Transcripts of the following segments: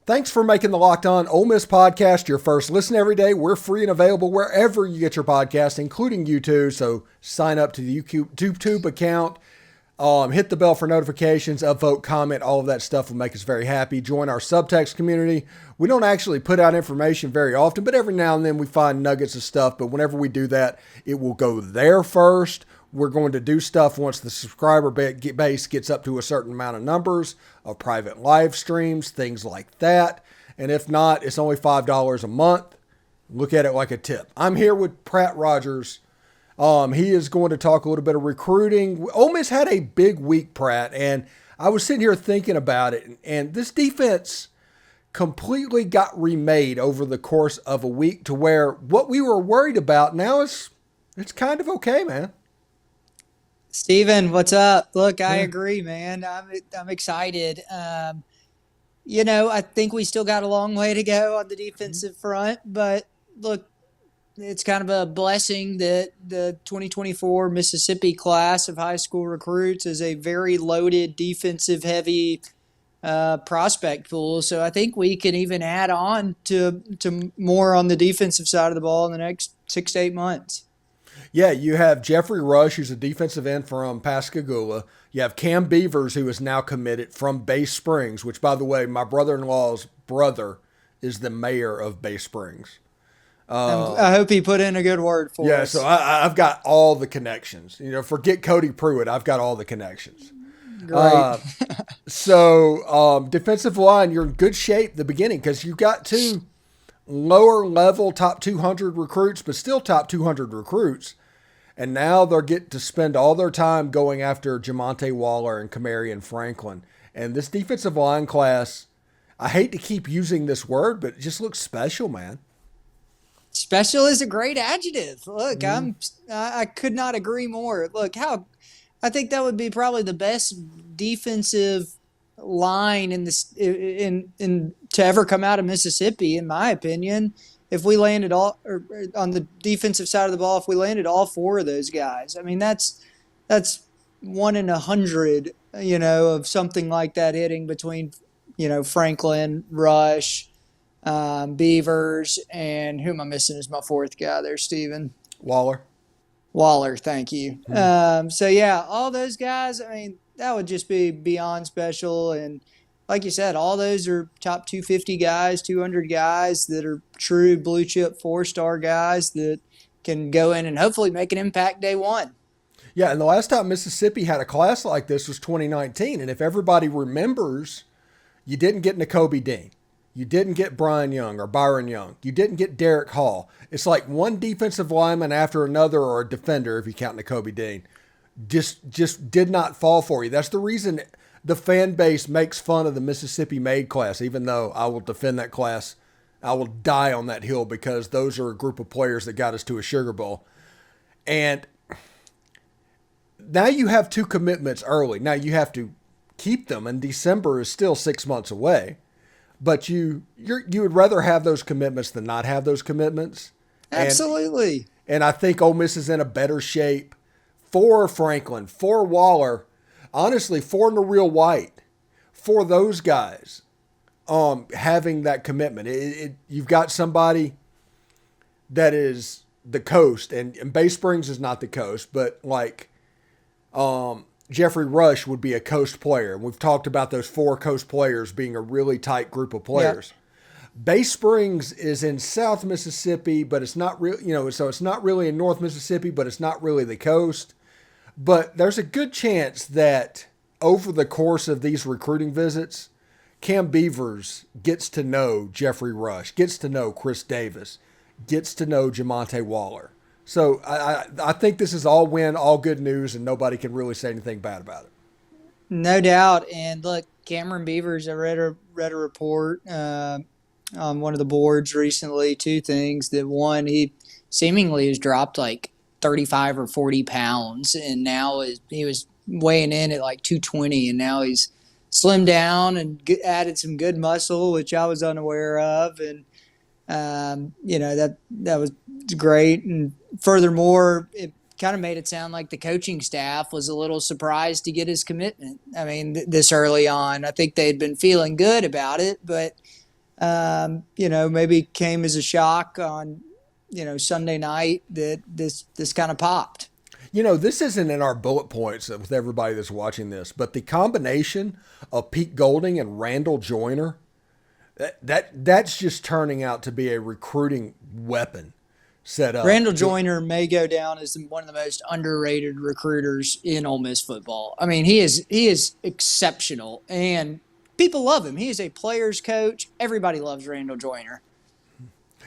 Thanks for making the Locked On Ole Miss podcast your first listen every day. We're free and available wherever you get your podcast, including YouTube. So sign up to the YouTube account. Hit the bell for notifications, upvote, comment, all of that stuff will make us very happy. Join our Subtext community. We don't actually put out information very often, but every now and then we find nuggets of stuff. But whenever we do that, it will go there first. We're going to do stuff once the subscriber base gets up to a certain amount of numbers of private live streams, things like that. And if not, it's only $5 a month. Look at it like a tip. I'm here with Pratt Rogers. He is going to talk a little bit of recruiting. Ole Miss had a big week, Pratt, and I was sitting here thinking about it, and this defense completely got remade over the course of a week to where what we were worried about now it's kind of okay, man. Steven, what's up? Look, I agree, man. I'm excited. I think we still got a long way to go on the defensive front, but look, it's kind of a blessing that the 2024 Mississippi class of high school recruits is a very loaded, defensive-heavy prospect pool. So I think we can even add on to more on the defensive side of the ball in the next 6 to 8 months. Yeah, you have Jeffrey Rush, who's a defensive end from Pascagoula. You have Cam Beavers, who is now committed from Bay Springs, which, by the way, my brother-in-law's brother is the mayor of Bay Springs. I hope he put in a good word for us. Yeah, so I've got all the connections. Forget Cody Pruitt. I've got all the connections. Great. Defensive line, you're in good shape at the beginning because you've got two lower-level top 200 recruits, but still top 200 recruits. And now they're getting to spend all their time going after Jamonte Waller and Kamarion Franklin. And this defensive line class, I hate to keep using this word, but it just looks special, man. Special is a great adjective. Look, I could not agree more. Look, I think that would be probably the best defensive line to ever come out of Mississippi, in my opinion. If we landed on the defensive side of the ball, if we landed all four of those guys, I mean that's 1 in 100, of something like that hitting between, Franklin, Rush, Beavers, and who am I missing is my fourth guy there, Steven? Waller, thank you. So, yeah, all those guys, I mean, that would just be beyond special. And like you said, all those are top 250 guys, 200 guys that are true blue-chip 4-star guys that can go in and hopefully make an impact day one. Yeah, and the last time Mississippi had a class like this was 2019. And if everybody remembers, you didn't get Nakobe Dean. You didn't get Brian Young or Byron Young. You didn't get Derek Hall. It's like one defensive lineman after another, or a defender if you count Nakobe Dean, just did not fall for you. That's the reason the fan base makes fun of the Mississippi-made class, even though I will defend that class. I will die on that hill because those are a group of players that got us to a Sugar Bowl. And now you have 2 commitments early. Now you have to keep them, and December is still 6 months away. But you would rather have those commitments than not have those commitments. Absolutely. And I think Ole Miss is in a better shape for Franklin, for Waller, honestly, for Nareel White, for those guys having that commitment. You've got somebody that is the coast, and Bay Springs is not the coast, but like Jeffrey Rush would be a coast player. We've talked about those 4 coast players being a really tight group of players. Yep. Bay Springs is in South Mississippi, but it's not really, so it's not really in North Mississippi, but it's not really the coast. But there's a good chance that over the course of these recruiting visits, Cam Beavers gets to know Jeffrey Rush, gets to know Chris Davis, gets to know Jamonte Waller. So I think this is all win, all good news, and nobody can really say anything bad about it. No doubt. And look, Cameron Beavers, I read a report on one of the boards recently, 2 things. That one, he seemingly has dropped like 35 or 40 pounds, and now he was weighing in at like 220, and now he's slimmed down and added some good muscle, which I was unaware of. And that was great. And furthermore, it kind of made it sound like the coaching staff was a little surprised to get his commitment. I mean, this early on, I think they'd been feeling good about it, but maybe came as a shock on, Sunday night that this kind of popped. This isn't in our bullet points with everybody that's watching this, but the combination of Pete Golding and Randall Joyner, that's just turning out to be a recruiting weapon set up. Randall Joyner may go down as one of the most underrated recruiters in Ole Miss football. I mean, he is exceptional, and people love him. He is a player's coach. Everybody loves Randall Joyner.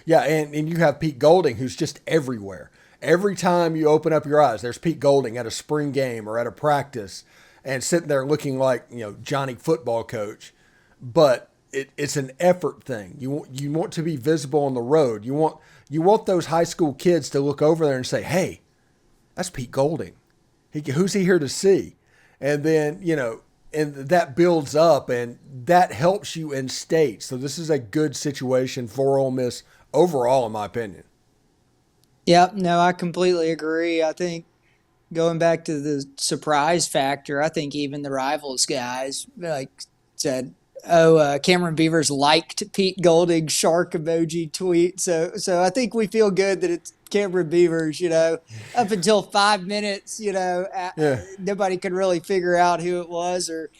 Yeah, and you have Pete Golding, who's just everywhere. Every time you open up your eyes, there's Pete Golding at a spring game or at a practice and sitting there looking like, Johnny football coach. But it's an effort thing. You want to be visible on the road. You want those high school kids to look over there and say, hey, that's Pete Golding. Who's he here to see? And then, and that builds up and that helps you in state. So this is a good situation for Ole Miss overall, in my opinion. Yep, no, I completely agree. I think going back to the surprise factor, I think even the Rivals guys said, Cameron Beavers liked Pete Golding's shark emoji tweet. So I think we feel good that it's Cameron Beavers, up until 5 minutes, nobody could really figure out who it was or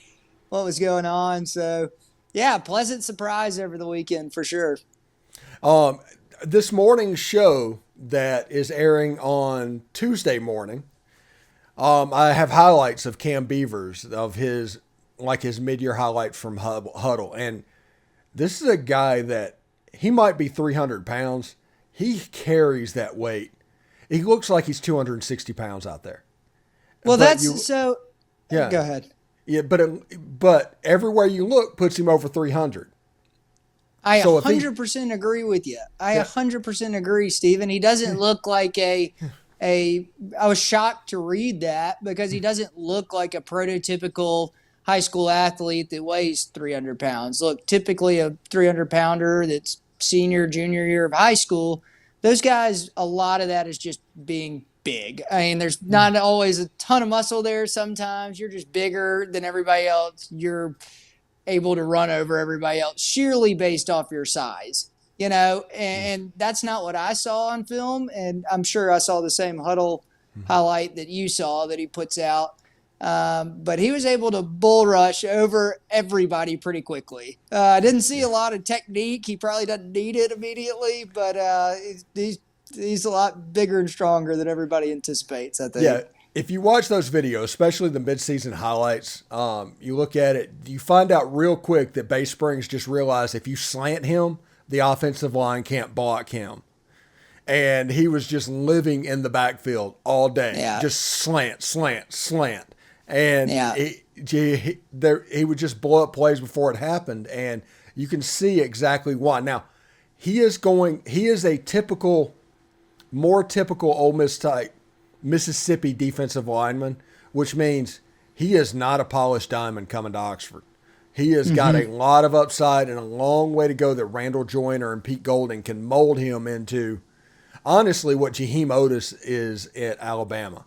what was going on. So, yeah, pleasant surprise over the weekend for sure. This morning's show that is airing on Tuesday morning, I have highlights of Cam Beavers, of his mid-year highlights from Huddle. And this is a guy that he might be 300 pounds. He carries that weight. He looks like he's 260 pounds out there. Well, yeah. Go ahead. Yeah, but everywhere you look puts him over 300. I 100% agree with you. I 100% agree, Stephen. He doesn't look like I was shocked to read that because he doesn't look like a prototypical high school athlete that weighs 300 pounds. Look, typically a 300-pounder that's senior, junior year of high school, those guys, a lot of that is just being big. I mean, there's not always a ton of muscle there. Sometimes you're just bigger than everybody else. You're able to run over everybody else sheerly based off your size, and that's not what I saw on film. And I'm sure I saw the same Huddle highlight that you saw that he puts out. But he was able to bull rush over everybody pretty quickly. I didn't see a lot of technique. He probably doesn't need it immediately, but he's a lot bigger and stronger than everybody anticipates, I think. Yeah. If you watch those videos, especially the midseason highlights, you look at it, you find out real quick that Bay Springs just realized if you slant him, the offensive line can't block him. And he was just living in the backfield all day, just slant. And he would just blow up plays before it happened, and you can see exactly why. Now, he is a more typical Ole Miss type Mississippi defensive lineman, which means he is not a polished diamond coming to Oxford. He has got a lot of upside and a long way to go that Randall Joyner and Pete Golding can mold him into, honestly, what Jaheim Otis is at Alabama.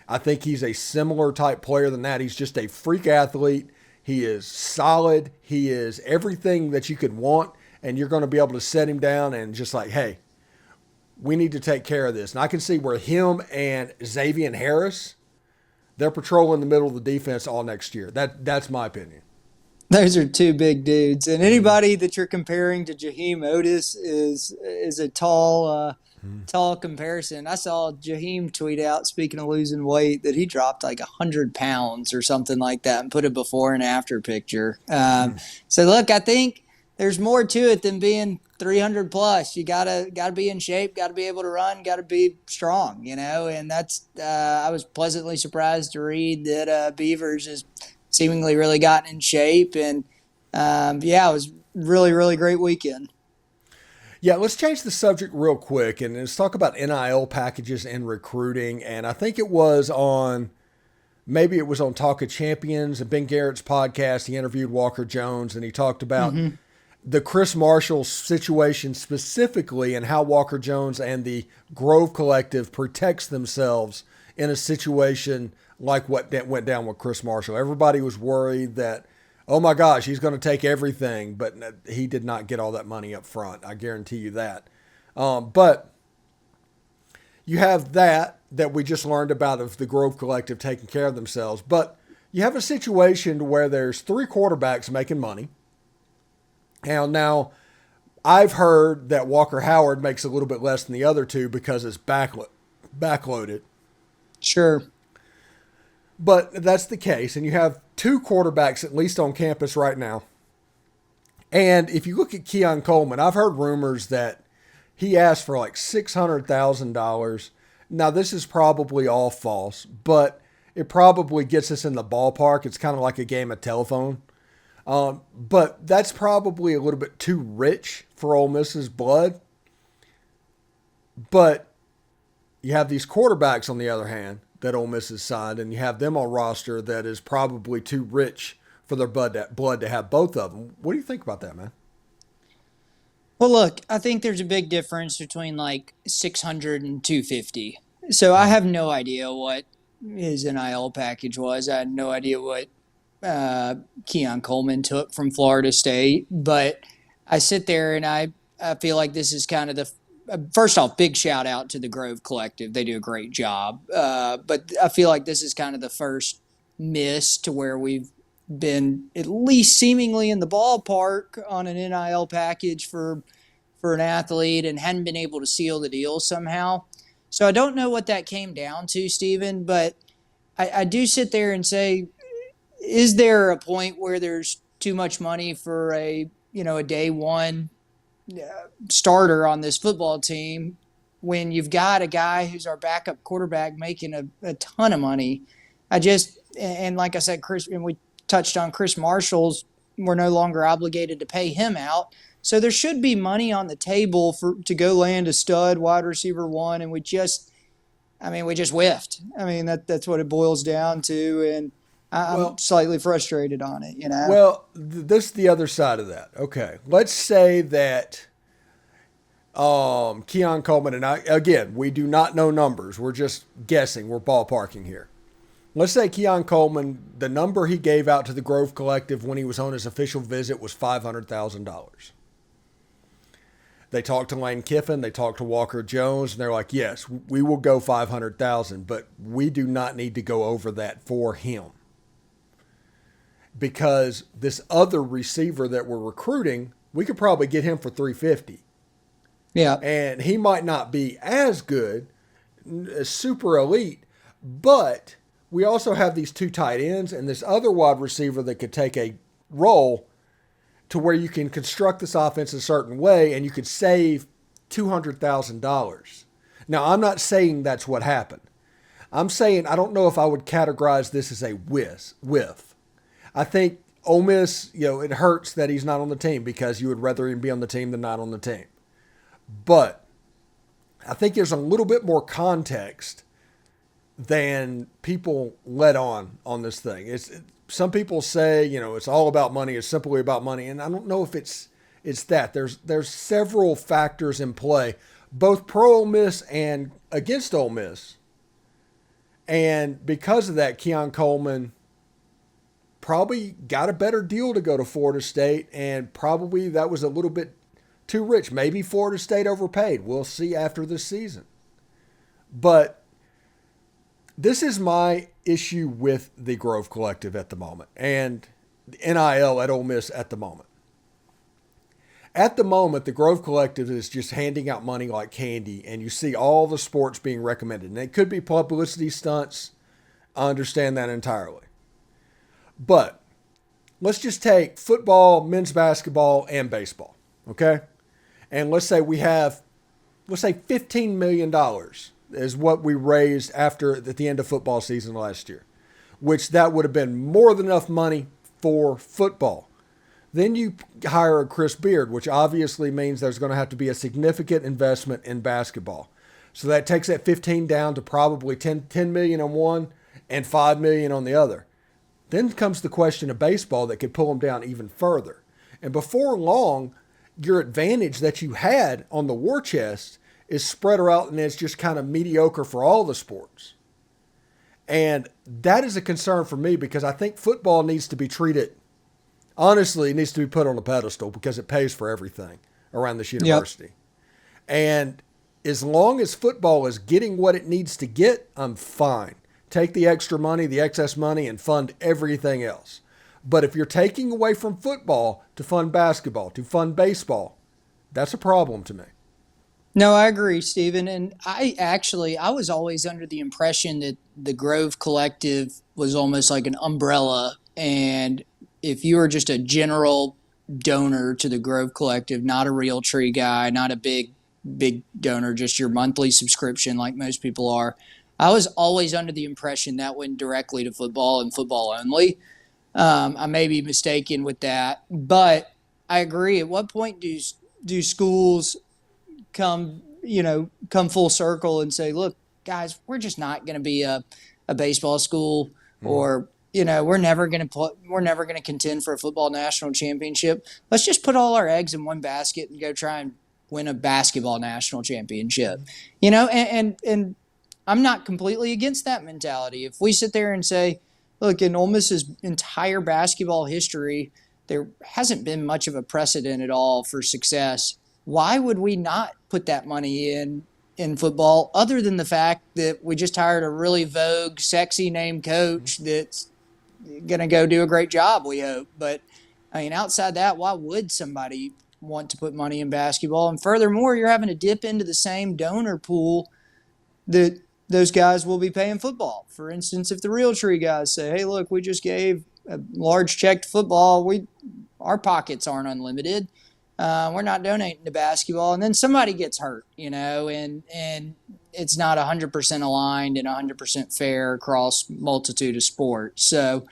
I think he's a similar type player than that. He's just a freak athlete. He is solid. He is everything that you could want, and you're going to be able to set him down and just like, hey, we need to take care of this. And I can see where him and Xavier Harris, they're patrolling the middle of the defense all next year. That's my opinion. Those are two big dudes. And anybody that you're comparing to Jaheim Otis is a tall comparison. I saw Jaheim tweet out, speaking of losing weight, that he dropped like 100 pounds or something like that and put a before and after picture. So, look, I think there's more to it than being 300 plus. You gotta be in shape, gotta be able to run, gotta be strong, and that's I was pleasantly surprised to read that Beavers has seemingly really gotten in shape, and it was really, really great weekend. Yeah, let's change the subject real quick and let's talk about NIL packages and recruiting. And I think it was on Talk of Champions and Ben Garrett's podcast. He interviewed Walker Jones and he talked about the Chris Marshall situation specifically and how Walker Jones and the Grove Collective protects themselves in a situation like what went down with Chris Marshall. Everybody was worried that oh my gosh, he's going to take everything, but he did not get all that money up front. I guarantee you that. But you have that we just learned about of the Grove Collective taking care of themselves. But you have a situation where there's 3 quarterbacks making money. And now I've heard that Walker Howard makes a little bit less than the other 2 because it's backloaded. Sure. But that's the case. And you have 2 quarterbacks at least on campus right now. And if you look at Keon Coleman, I've heard rumors that he asked for like $600,000. Now, this is probably all false, but it probably gets us in the ballpark. It's kind of like a game of telephone. But that's probably a little bit too rich for Ole Miss's blood. But you have these quarterbacks, on the other hand, that Ole Miss has signed, and you have them on roster that is probably too rich for their blood to have both of them. What do you think about that, man? Well, look, I think there's a big difference between like 600 and 250. So I have no idea what his NIL package was. I had no idea what Keon Coleman took from Florida State. But I sit there and I feel like this is kind of the first off, big shout out to the Grove Collective. They do a great job. But I feel like this is kind of the first miss to where we've been at least seemingly in the ballpark on an NIL package for an athlete and hadn't been able to seal the deal somehow. So I don't know what that came down to, Stephen, but I do sit there and say, is there a point where there's too much money for a day one starter on this football team when you've got a guy who's our backup quarterback making a ton of money? And like I said, Chris, and we touched on Chris Marshall's, we're no longer obligated to pay him out. So there should be money on the table to go land a stud wide receiver 1, and we just whiffed. I mean, that's what it boils down to, and I'm slightly frustrated on it, Well, this is the other side of that. Okay, let's say that Keon Coleman, and again, we do not know numbers. We're just guessing. We're ballparking here. Let's say Keon Coleman, the number he gave out to the Grove Collective when he was on his official visit was $500,000. They talked to Lane Kiffin, they talked to Walker Jones, and they're like, yes, we will go $500,000, but we do not need to go over that for him. Because this other receiver that we're recruiting, we could probably get him for $350,000. Yeah. And he might not be as good, super elite, but we also have these 2 tight ends and this other wide receiver that could take a role to where you can construct this offense a certain way and you could save $200,000. Now, I'm not saying that's what happened. I'm saying I don't know if I would categorize this as a whiff. I think Ole Miss, it hurts that he's not on the team because you would rather him be on the team than not on the team. But I think there's a little bit more context than people let on this thing. Some people say, it's all about money. It's simply about money. And I don't know if it's that. There's several factors in play, both pro Ole Miss and against Ole Miss. And because of that, Keon Coleman probably got a better deal to go to Florida State, and probably that was a little bit too rich. Maybe Florida State overpaid. We'll see after this season. But this is my issue with the Grove Collective at the moment and NIL at Ole Miss at the moment. At the moment, the Grove Collective is just handing out money like candy, and you see all the sports being recommended. And it could be publicity stunts. I understand that entirely. But let's just take football, men's basketball, and baseball, okay? And let's say $15 million is what we raised at the end of football season last year, which that would have been more than enough money for football. Then you hire a Chris Beard, which obviously means there's going to have to be a significant investment in basketball. So that takes that 15 down to probably 10 million on one and 5 million on the other. Then comes the question of baseball that could pull them down even further. And before long, your advantage that you had on the war chest is spread out, and it's just kind of mediocre for all the sports. And that is a concern for me because I think football needs to be treated Honestly, it needs to be put on a pedestal because it pays for everything around this university. Yep. And as long as football is getting what it needs to get, I'm fine. Take the extra money, the excess money, and fund everything else. But if you're taking away from football to fund basketball, to fund baseball, that's a problem to me. No, I agree, Stephen. And I was always under the impression that the Grove Collective was almost like an umbrella. And if you were just a general donor to the Grove Collective, not a real tree guy, not a big donor, just your monthly subscription like most people are, I was always under the impression that went directly to football and football only. I may be mistaken with that, but I agree. At what point do schools come full circle and say, look, guys, we're just not going to be a baseball school, or we're never going to contend for a football national championship. Let's just put all our eggs in one basket and go try and win a basketball national championship. And I'm not completely against that mentality. If we sit there and say, look, in Ole Miss's entire basketball history, there hasn't been much of a precedent at all for success. Why would we not put that money in football, other than the fact that we just hired a really vogue, sexy name coach that's going to go do a great job, we hope. But, I mean, outside that, why would somebody want to put money in basketball? And furthermore, you're having to dip into the same donor pool that those guys will be paying football. For instance, if the Realtree guys say, hey, look, we just gave a large check to football, our pockets aren't unlimited. We're not donating to basketball. And then somebody gets hurt, and it's not 100% aligned and 100% fair across multitude of sports. So,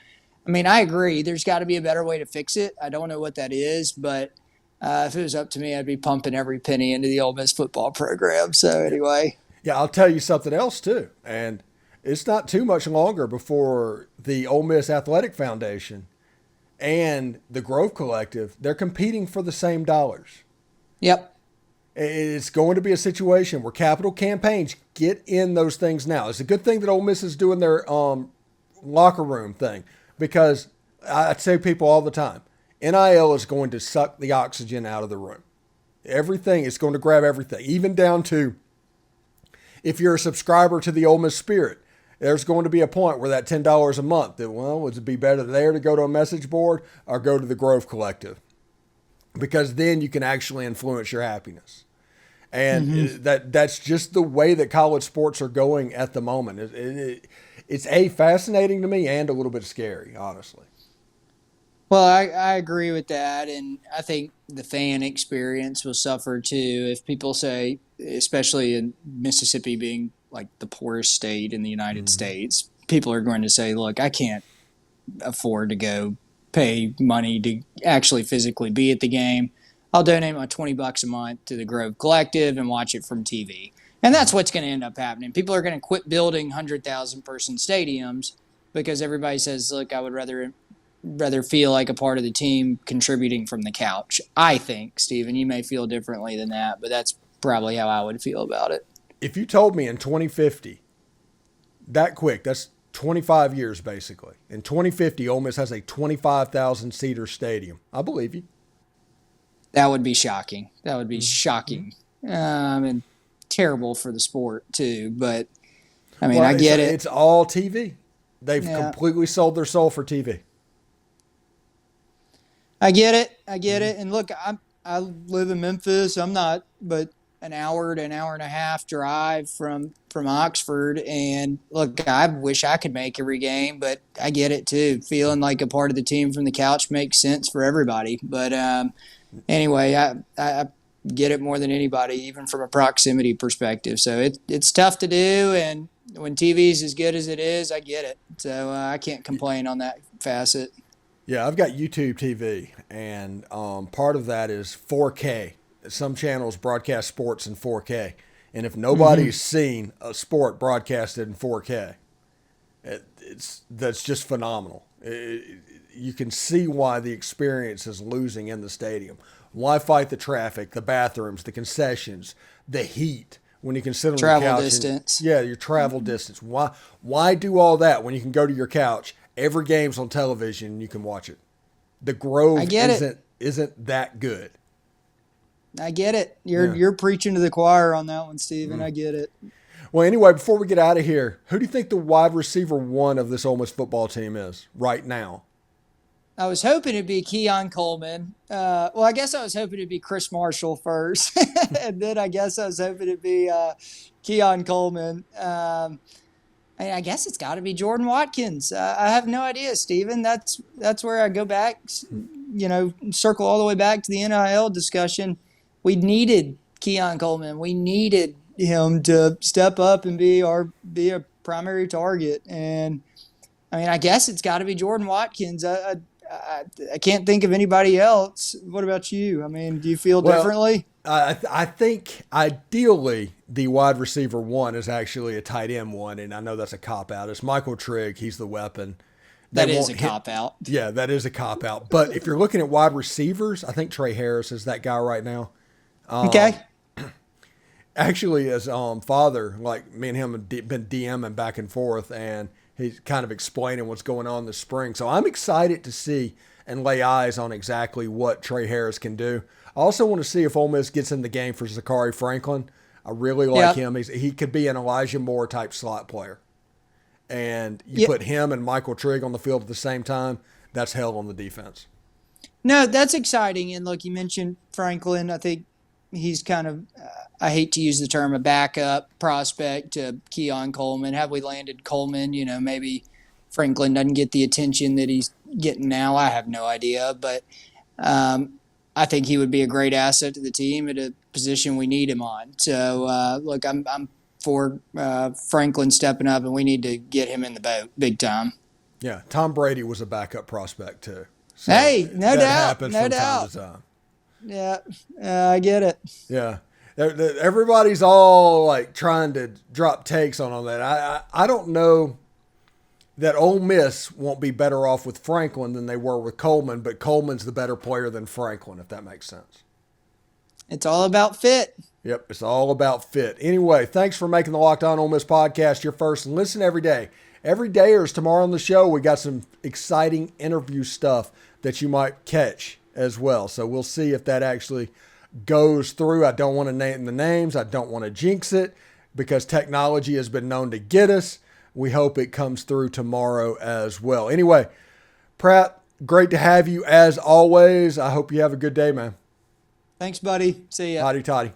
I mean, I agree. There's got to be a better way to fix it. I don't know what that is, but if it was up to me, I'd be pumping every penny into the Ole Miss football program. So anyway. Yeah, I'll tell you something else too. And it's not too much longer before the Ole Miss Athletic Foundation and the Grove Collective, they're competing for the same dollars. Yep. It's going to be a situation where capital campaigns get in those things now. It's a good thing that Ole Miss is doing their locker room thing, because I say people all the time, NIL is going to suck the oxygen out of the room. Everything is going to grab everything, even down to if you're a subscriber to the Ole Miss Spirit. There's going to be a point where that $10 a month, would it be better there to go to a message board or go to the Grove Collective? Because then you can actually influence your happiness. And that's just the way that college sports are going at the moment. It's fascinating to me and a little bit scary, honestly. Well, I agree with that, and I think the fan experience will suffer too if people say, especially in Mississippi being like the poorest state in the United States, people are going to say, look, I can't afford to go pay money to actually physically be at the game. I'll donate my $20 a month to the Grove Collective and watch it from TV. And that's what's going to end up happening. People are going to quit building 100,000 person stadiums because everybody says, look, I would rather feel like a part of the team contributing from the couch. I think, Stephen, you may feel differently than that, but that's probably how I would feel about it. If you told me in 2050, that quick, that's 25 years basically. In 2050, Ole Miss has a 25,000-seater stadium, I believe you. That would be shocking. That would be shocking. And terrible for the sport too, but I mean, I get it. It's all TV. They've completely sold their soul for TV. I get it. And look, I live in Memphis. I'm not, but an hour to an hour and a half drive from Oxford. And look, I wish I could make every game, but I get it too. Feeling like a part of the team from the couch makes sense for everybody. But anyway, I get it more than anybody, even from a proximity perspective. So it's tough to do. And when TV's as good as it is, I get it. So I can't complain on that facet. Yeah, I've got YouTube TV, and part of that is 4K. Some channels broadcast sports in 4K, and if nobody's seen a sport broadcasted in 4K, that's just phenomenal. You can see why the experience is losing in the stadium. Why fight the traffic, the bathrooms, the concessions, the heat when you can sit on the couch? Travel distance. Your travel distance. Why do all that when you can go to your couch? Every game's on television and you can watch it. the Grove I get it. isn't that good. I get it. You're preaching to the choir on that one, Steven. I get it. Well, anyway, before we get out of here, who do you think the wide receiver one of this Ole Miss football team is right now? I was hoping it'd be Keon Coleman. Well, I guess I was hoping it'd be Chris Marshall first. And then I guess I was hoping it'd be Keon Coleman. I guess it's got to be Jordan Watkins. I have no idea, Steven. That's where I go back, circle all the way back to the NIL discussion. We needed Keon Coleman. We needed him to step up and be a primary target. And, I guess it's got to be Jordan Watkins. I can't think of anybody else. What about you? Do you feel differently? I think ideally the wide receiver one is actually a tight end one, and I know that's a cop-out. It's Michael Trigg. He's the weapon. That is a cop-out. Yeah, that is a cop-out. But if you're looking at wide receivers, I think Trey Harris is that guy right now. Okay. Actually, his father, like me and him have been DMing back and forth, and he's kind of explaining what's going on this spring. So I'm excited to see and lay eyes on exactly what Trey Harris can do. I also want to see if Ole Miss gets in the game for Zachary Franklin. I really like him. He could be an Elijah Moore type slot player. And you put him and Michael Trigg on the field at the same time, that's hell on the defense. No, that's exciting. And look, you mentioned Franklin. I think he's kind of, I hate to use the term, a backup prospect to Keon Coleman. Have we landed Coleman? Maybe Franklin doesn't get the attention that he's getting now. I have no idea. But I think he would be a great asset to the team at a position we need him on. So, look, I'm for Franklin stepping up, and we need to get him in the boat big time. Yeah, Tom Brady was a backup prospect too. So hey, no doubt. Happens no from doubt. Time to time. Yeah, I get it. Yeah. Everybody's all like trying to drop takes on that. I don't know that Ole Miss won't be better off with Franklin than they were with Coleman, but Coleman's the better player than Franklin, if that makes sense. It's all about fit. Yep, it's all about fit. Anyway, thanks for making the Locked On Ole Miss podcast your first and listen every day. Every day or tomorrow on the show, we got some exciting interview stuff that you might catch as well. So we'll see if that actually goes through. I don't want to name the names. I don't want to jinx it because technology has been known to get us. We hope it comes through tomorrow as well. Anyway, Pratt, great to have you as always. I hope you have a good day, man. Thanks, buddy. See ya. Hotty toddy.